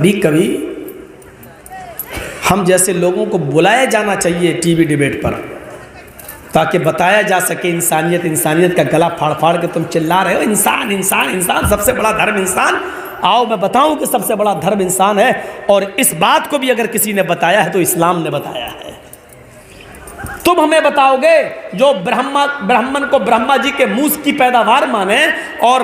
कभी कभी हम जैसे लोगों को बुलाया जाना चाहिए टीवी डिबेट पर, ताकि बताया जा सके इंसानियत इंसानियत का गला फाड़ फाड़ के तुम चिल्ला रहे हो इंसान इंसान इंसान, सबसे बड़ा धर्म इंसान। आओ मैं बताऊं कि सबसे बड़ा धर्म इंसान है, और इस बात को भी अगर किसी ने बताया है तो इस्लाम ने बताया है। तुम हमें बताओगे जो ब्राह्मण को ब्रह्मा जी के मुंह की पैदावार माने और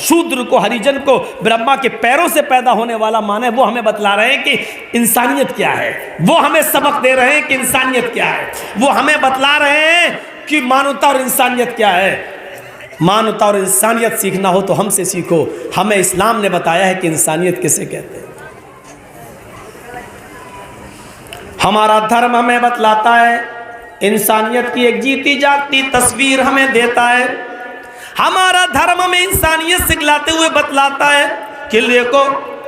शूद्र को हरिजन को ब्रह्मा के पैरों से पैदा होने वाला माने, वो हमें बतला रहे हैं कि इंसानियत क्या है, वो हमें सबक दे रहे हैं कि इंसानियत क्या है, वो हमें बतला रहे हैं कि मानवता और इंसानियत क्या है। मानवता और इंसानियत सीखना हो तो हमसे सीखो, हमें इस्लाम ने बताया है कि इंसानियत किसे कहते हैं। हमारा धर्म हमें बतलाता है, इंसानियत की एक जीती जागती तस्वीर हमें देता है। हमारा धर्म हमें इंसानियत सिखलाते हुए बतलाता है कि देखो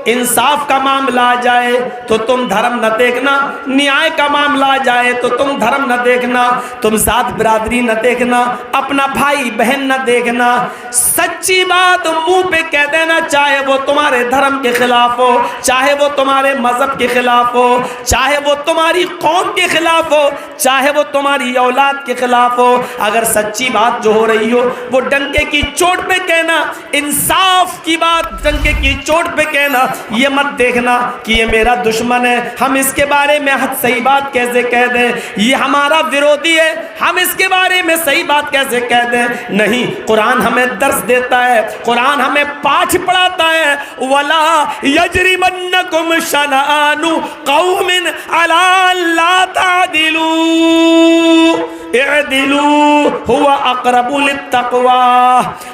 इंसाफ का मामला आ जाए तो तुम धर्म न देखना, न्याय का मामला आ जाए तो तुम धर्म न देखना, तुम जात बिरादरी न देखना, अपना भाई बहन न देखना। सच्ची बात मुंह पे कह देना, चाहे वो तुम्हारे धर्म के खिलाफ हो, चाहे वो तुम्हारे मजहब के खिलाफ हो, चाहे वो तुम्हारी कौम के खिलाफ हो, चाहे वो तुम्हारी औलाद के खिलाफ हो। अगर सच्ची बात जो हो रही हो वो डंके की चोट पे कहना, इंसाफ की बात डंके की चोट पे कहना। ये मत देखना कि ये मेरा दुश्मन है, हम इसके बारे में सही बात कैसे कह दें, ये हमारा विरोधी है, हम इसके बारे में सही बात कैसे कह दें। नहीं, कुरान हमें दर्स देता है, कुरान हमें पाठ पढ़ाता है। वला यजरिमन्नकुम शनआनु कौमिन अला अल्ला तादिलू इअदिलू हुवा अक़रबु लित्तक़वा।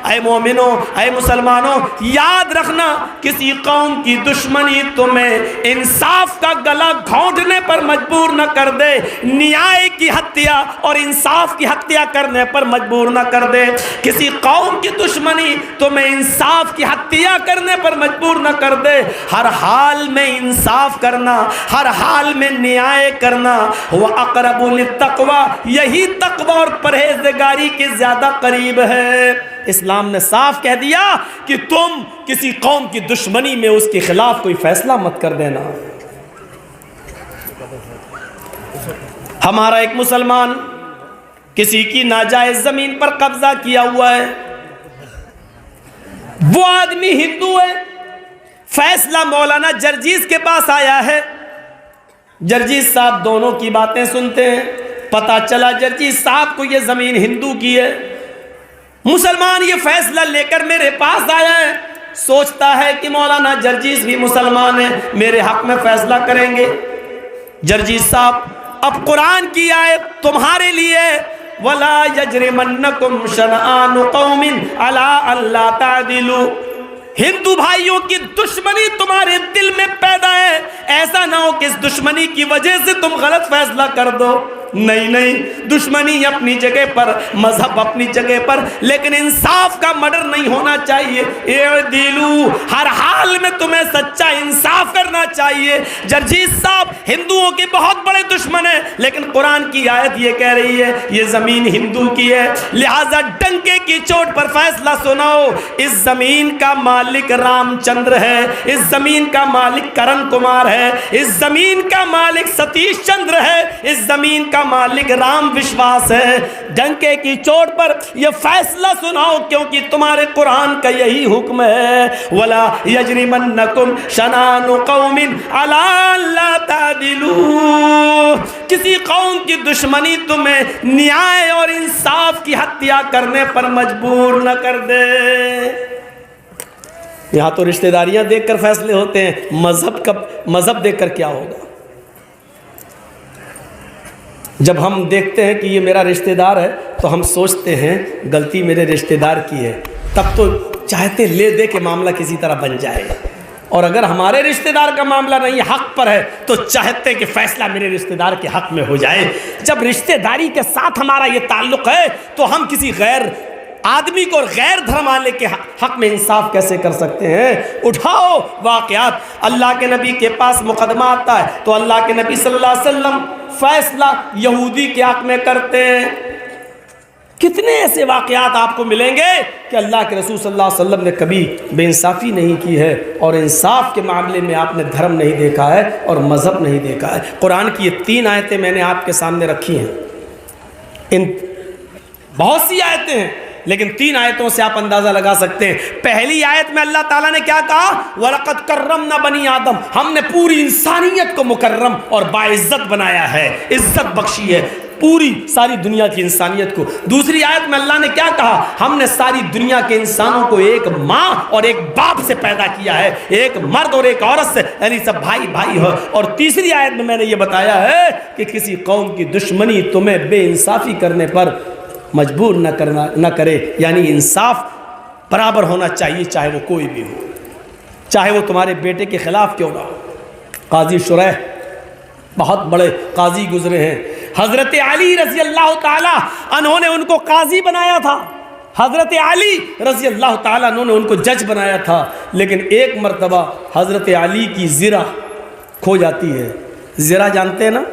ऐ मोमिनो, ऐ मुसलमानों, याद रखना किसी कौम की दुश्मनी तुम्हें इंसाफ का गला घोंटने पर मजबूर न कर दे, न्याय की हत्या और इंसाफ की हत्या करने पर मजबूर न कर दे। किसी कौम की दुश्मनी तुम्हें इंसाफ की हत्या करने पर मजबूर न कर दे। हर हाल में इंसाफ करना, हर हाल में न्याय करना, वह अक़रबु लित्तक़वा, यही तक़वा और परहेज़गारी के ज़्यादा करीब है। इस्लाम ने साफ कह दिया कि तुम किसी कौम की दुश्मनी में उसके खिलाफ कोई फैसला मत कर देना। हमारा एक मुसलमान किसी की नाजायज जमीन पर कब्जा किया हुआ है, वो आदमी हिंदू है, फैसला मौलाना जर्जीस के पास आया है। जर्जीस साहब दोनों की बातें सुनते हैं, पता चला जर्जीस साहब को ये जमीन हिंदू की है। मुसलमान ये फैसला लेकर मेरे पास आया है, सोचता है कि मौलाना जर्जीस भी मुसलमान है, मेरे हक में फैसला करेंगे। जर्जीस साहब, अब कुरान की आयत तुम्हारे लिए, वला यजरिमन्नकुम शनआनु कौमिन अला अल्ला तादिलू, हिंदू भाइयों की दुश्मनी तुम्हारे दिल में पैदा है, ऐसा ना हो कि इस दुश्मनी की वजह से तुम गलत फैसला कर दो। नहीं नहीं, दुश्मनी अपनी जगह पर, मजहब अपनी जगह पर, लेकिन इंसाफ का मर्डर नहीं होना चाहिए। ए दिलू, हर हाल में तुम्हें सच्चा इंसाफ करना चाहिए। जर्जीस साहब हिंदुओं के बहुत बड़े दुश्मन है, लेकिन कुरान की आयत ये कह रही है ये जमीन हिंदू की है, लिहाजा डंके की चोट पर फैसला सुनाओ। इस जमीन का मालिक रामचंद्र है, इस जमीन का मालिक करण कुमार है, इस जमीन का मालिक सतीश चंद्र है, इस जमीन का मालिक राम विश्वास है। डंके की चोट पर यह फैसला सुनाओ, क्योंकि तुम्हारे कुरान का यही हुक्म है, वला यजरिमन्नकुम शनानु कौमिन अला अल्ला तादिलू, किसी कौम की दुश्मनी तुम्हें न्याय और इंसाफ की हत्या करने पर मजबूर न कर दे। यहां तो रिश्तेदारियां देखकर फैसले होते हैं, मजहब देखकर क्या होगा। जब हम देखते हैं कि ये मेरा रिश्तेदार है तो हम सोचते हैं गलती मेरे रिश्तेदार की है, तब तो चाहते ले दे के मामला किसी तरह बन जाए। और अगर हमारे रिश्तेदार का मामला नहीं हक पर है तो चाहते कि फैसला मेरे रिश्तेदार के हक में हो जाए। जब रिश्तेदारी के साथ हमारा ये ताल्लुक है तो हम किसी गैर आदमी को और गैर धर्म वाले के हक में इंसाफ कैसे कर सकते हैं। उठाओ वाक़यात, अल्लाह के नबी के पास मुकदमा आता है तो अल्लाह के नबी सल्लल्लाहु अलैहि वसल्लम फैसला यहूदी के हक में करते हैं। कितने ऐसे वाक़यात आपको मिलेंगे कि अल्लाह के रसूल सल्लल्लाहु अलैहि वसल्लम ने कभी बेइंसाफ़ी नहीं की है और इंसाफ के मामले में आपने धर्म नहीं देखा है और मज़हब नहीं देखा है। कुरान की ये 3 आयतें मैंने आपके सामने रखी हैं। इन बहुत सी आयतें हैं, लेकिन 3 आयतों से आप अंदाज़ा लगा सकते हैं। पहली आयत में अल्लाह ताला ने क्या कहा? वलक़द कर्रमना बनी आदम, हमने पूरी इंसानियत को मुकर्रम और बाइज़्ज़त बनाया है, इज़्ज़त बख्शी है पूरी सारी दुनिया की इंसानियत को। दूसरी आयत में अल्लाह ने क्या कहा? हमने सारी दुनिया के इंसानों को एक माँ और एक बाप से पैदा किया है, एक मर्द और एक औरत से, यानी सब भाई भाई हो। और तीसरी आयत में मैंने ये बताया है कि किसी कौम की दुश्मनी तुम्हें बेइंसाफ़ी करने पर मजबूर न करे, यानी इंसाफ बराबर होना चाहिए, चाहे वो कोई भी हो, चाहे वो तुम्हारे बेटे के खिलाफ क्यों ना हो। काजी शुरैह बहुत बड़े काजी गुजरे हैं। हज़रत अली रज़ी अल्लाह ताला अन्होंने उनको काजी बनाया था, हज़रत अली रज़ी अल्लाह ताला उन्होंने उनको जज बनाया था। लेकिन एक मरतबा हज़रत अली की ज़िरा खो जाती है। ज़िरा जानते हैं ना,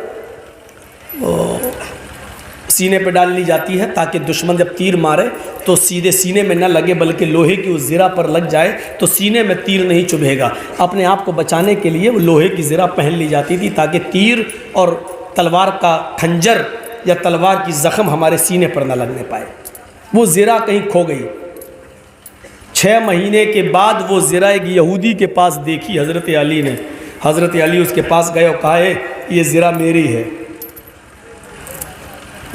सीने पे डाल ली जाती है ताकि दुश्मन जब तीर मारे तो सीधे सीने में न लगे, बल्कि लोहे की उस ज़िरा पर लग जाए तो सीने में तीर नहीं चुभेगा। अपने आप को बचाने के लिए वो लोहे की ज़िरा पहन ली जाती थी ताकि तीर और तलवार का खंजर या तलवार की ज़ख़म हमारे सीने पर न लगने पाए। वो ज़िरा कहीं खो गई। 6 महीने के बाद वो ज़िरा एक यहूदी के पास देखी हज़रत अली ने। हज़रत अली उसके पास गए और कहा ये ज़िरा मेरी है।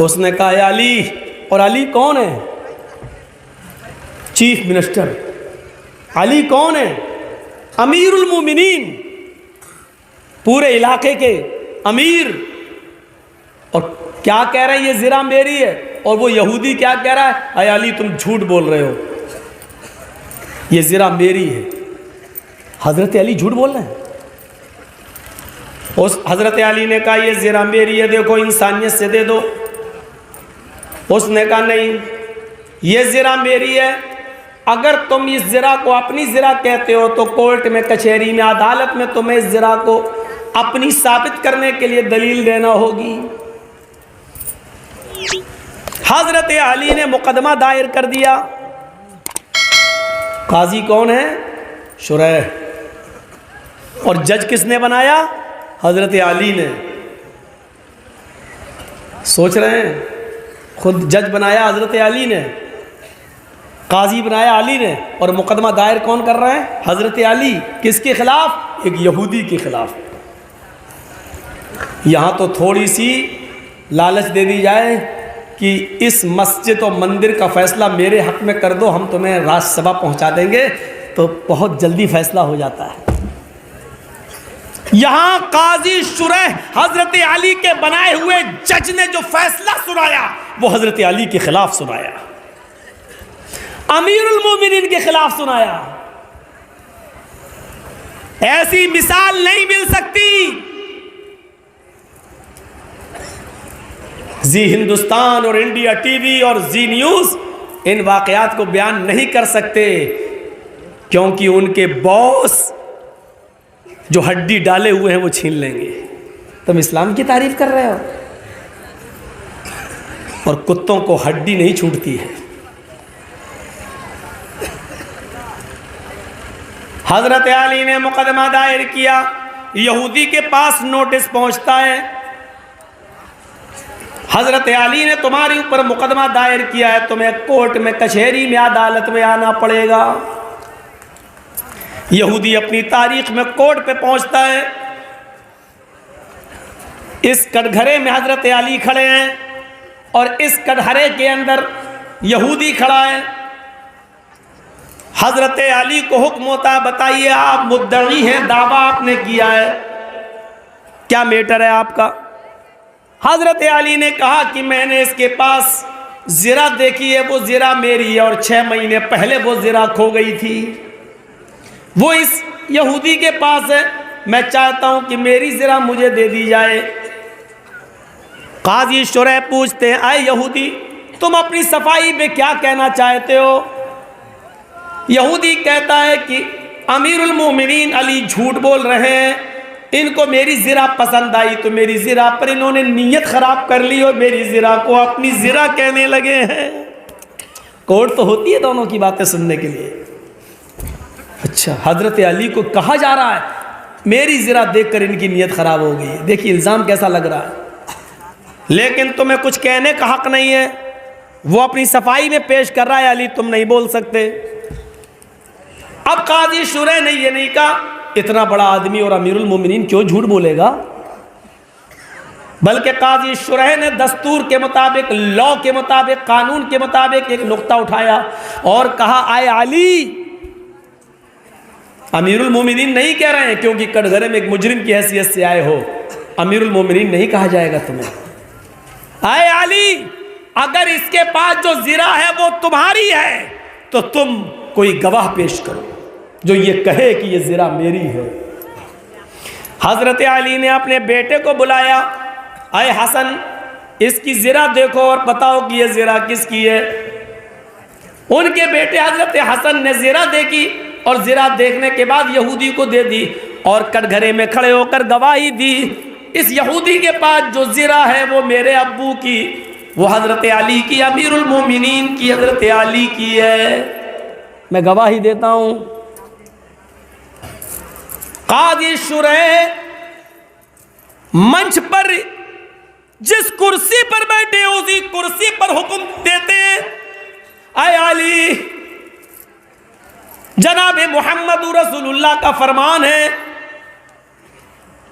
उसने कहा अली, और अली कौन है? Chief minister. अली कौन है? अमीरुल मोमिनीन, पूरे इलाके के अमीर। और क्या कह रहे हैं? ये ज़िरा मेरी है। और वो यहूदी क्या कह रहा है? अय अली तुम झूठ बोल रहे हो, ये ज़िरा मेरी है। हज़रत अली झूठ बोल रहे हैं। उस हज़रत अली ने कहा ये ज़िरा मेरी है, देखो इंसानियत से दे दो। उसने कहा नहीं, ये ज़िरा मेरी है। अगर तुम इस ज़िरा को अपनी ज़िरा कहते हो तो कोर्ट में, कचहरी में, अदालत में तुम्हें इस ज़िरा को अपनी साबित करने के लिए दलील देना होगी। हज़रत अली ने मुकदमा दायर कर दिया। काजी कौन है? शुरैह। और जज किसने बनाया? हज़रत अली ने। सोच रहे हैं, खुद जज बनाया हज़रत अली ने, काजी बनाया अली ने, और मुकदमा दायर कौन कर रहे हैं? हज़रत अली। किसके खिलाफ? एक यहूदी के खिलाफ। यहाँ तो थोड़ी सी लालच दे दी जाए कि इस मस्जिद और मंदिर का फ़ैसला मेरे हक़ में कर दो, हम तुम्हें राज्यसभा पहुँचा देंगे, तो बहुत जल्दी फ़ैसला हो जाता है। यहाँ काजी शुरैह हज़रत अली के बनाए हुए जज ने जो फैसला सुनाया वो हज़रत अली के खिलाफ सुनाया, अमीरुल मोमिनीन के खिलाफ सुनाया। ऐसी मिसाल नहीं मिल सकती। जी हिंदुस्तान और इंडिया टीवी और जी न्यूज़ इन वाक़यात को बयान नहीं कर सकते, क्योंकि उनके बॉस जो हड्डी डाले हुए हैं वो छीन लेंगे। तुम इस्लाम की तारीफ कर रहे हो, और कुत्तों को हड्डी नहीं छूटती है। हजरत अली ने मुकदमा दायर किया। यहूदी के पास नोटिस पहुंचता है, हजरत अली ने तुम्हारे ऊपर मुकदमा दायर किया है, तुम्हें कोर्ट में, कचहरी में, अदालत में आना पड़ेगा। यहूदी अपनी तारीख में कोर्ट पे पहुंचता है। इस कटघरे में हजरत अली खड़े हैं और इस कटघरे के अंदर यहूदी खड़ा है। हजरत अली को हुक्म होता है, बताइए आप मुद्दई हैं, दावा आपने किया है, क्या मैटर है आपका? हजरत अली ने कहा कि मैंने इसके पास ज़िरा देखी है, वो ज़िरा मेरी है, और 6 महीने पहले वो ज़िरा खो गई थी, वो इस यहूदी के पास है। मैं चाहता हूं कि मेरी ज़िरा मुझे दे दी जाए। काजी शुरैह पूछते हैं, आए यहूदी, तुम अपनी सफाई में क्या कहना चाहते हो? यहूदी कहता है कि अमीरुल मोमिनीन अली झूठ बोल रहे हैं, इनको मेरी ज़िरा पसंद आई तो मेरी ज़िरा पर इन्होंने नीयत ख़राब कर ली और मेरी ज़िरा को अपनी ज़िरा कहने लगे हैं। कोर्ट तो होती है दोनों की बातें सुनने के लिए। अच्छा, हजरत अली को कहा जा रहा है मेरी ज़रा देखकर इनकी नीयत खराब हो गई है। देखिए इल्ज़ाम कैसा लग रहा है, लेकिन तुम्हें कुछ कहने का हक नहीं है। वो अपनी सफाई में पेश कर रहा है, अली तुम नहीं बोल सकते। अब काजी शुरैह ने ये नहीं कहा, इतना बड़ा आदमी और अमीरुल मोमिनीन क्यों झूठ बोलेगा, बल्कि काजी शुरैह ने दस्तूर के मुताबिक, लॉ के मुताबिक, कानून के मुताबिक एक नुक्ता उठाया और कहा, आए अली, अमीरुल मोमिनीन नहीं कह रहे हैं क्योंकि कटघरे में एक मुजरिम की हैसियत से आए हो, अमीरुल मोमिनीन नहीं कहा जाएगा तुम्हें। आए अली, अगर इसके पास जो ज़िरा है वो तुम्हारी है तो तुम कोई गवाह पेश करो जो ये कहे कि ये ज़िरा मेरी है। हजरत अली ने अपने बेटे को बुलाया, आए हसन, इसकी ज़िरा देखो और बताओ कि ये ज़िरा किसकी है। उनके बेटे हजरत हसन ने ज़िरा देखी और ज़िरा देखने के बाद यहूदी को दे दी और कटघरे में खड़े होकर गवाही दी, इस यहूदी के पास जो ज़िरा है वो मेरे अब्बू की, वो हजरत अली की, अमीरुल मोमिनीन की, हजरत अली की है, मैं गवाही देता हूं। काजी शुरैह मंच पर जिस कुर्सी पर बैठे उसी कुर्सी पर हुक्म देते, आए अली, जनाब मोहम्मद रसूलुल्लाह का फरमान है,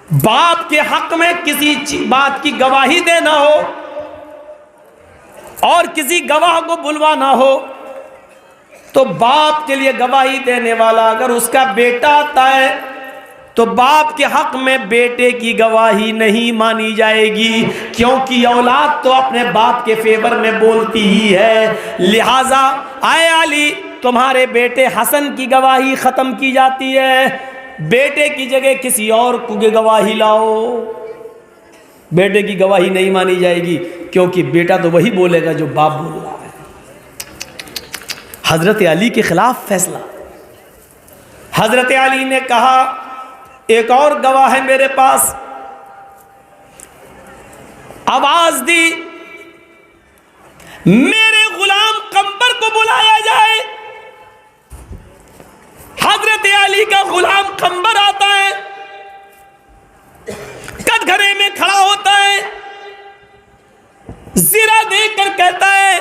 बाप के हक में किसी बात की गवाही देना हो और किसी गवाह को बुलवाना हो तो बाप के लिए गवाही देने वाला अगर उसका बेटा आता है तो बाप के हक में बेटे की गवाही नहीं मानी जाएगी, क्योंकि औलाद तो अपने बाप के फेवर में बोलती ही है। लिहाजा आए अली, तुम्हारे बेटे हसन की गवाही ख़त्म की जाती है, बेटे की जगह किसी और की गवाही लाओ। बेटे की गवाही नहीं मानी जाएगी क्योंकि बेटा तो वही बोलेगा जो बाप बोल रहा है। हजरत अली के खिलाफ फैसला। हजरत अली ने कहा, एक और गवाह है मेरे पास। आवाज दी, मेरे गुलाम कंबर को बुलाया जाए। हजरत अली का गुलाम कंबर आता है, कटघरे में खड़ा होता है, ज़िरा देखकर कहता है,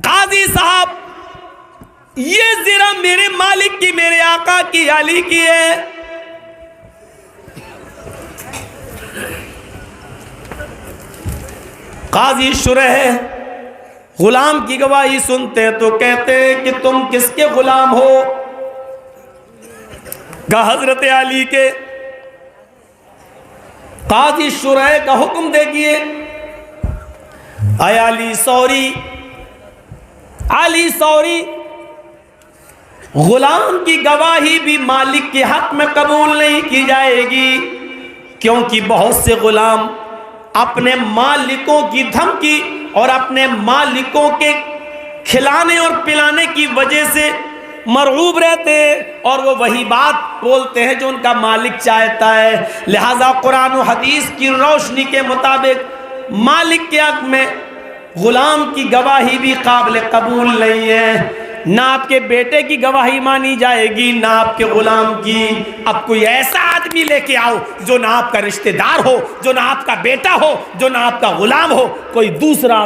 काजी साहब, ये ज़िरा मेरे मालिक की, मेरे आका की, अली की है। काजी शुरैह गुलाम की गवाही सुनते तो कहते कि तुम किसके गुलाम हो? कहा हजरत अली के। काजी शुरैह का हुक्म देखिए, अली सॉरी, अली सॉरी, गुलाम की गवाही भी मालिक के हक में कबूल नहीं की जाएगी, क्योंकि बहुत से गुलाम अपने मालिकों की धमकी और अपने मालिकों के खिलाने और पिलाने की वजह से मरऊब रहते हैं और वो वही बात बोलते हैं जो उनका मालिक चाहता है। लिहाजा कुरान और हदीस की रोशनी के मुताबिक मालिक के हक में गुलाम की गवाही भी काबिल कबूल नहीं है। ना आपके बेटे की गवाही मानी जाएगी, ना आपके गुलाम की। अब कोई ऐसा आदमी लेके आओ जो ना आपका रिश्तेदार हो, जो ना आपका बेटा हो, जो ना आपका गुलाम हो, कोई दूसरा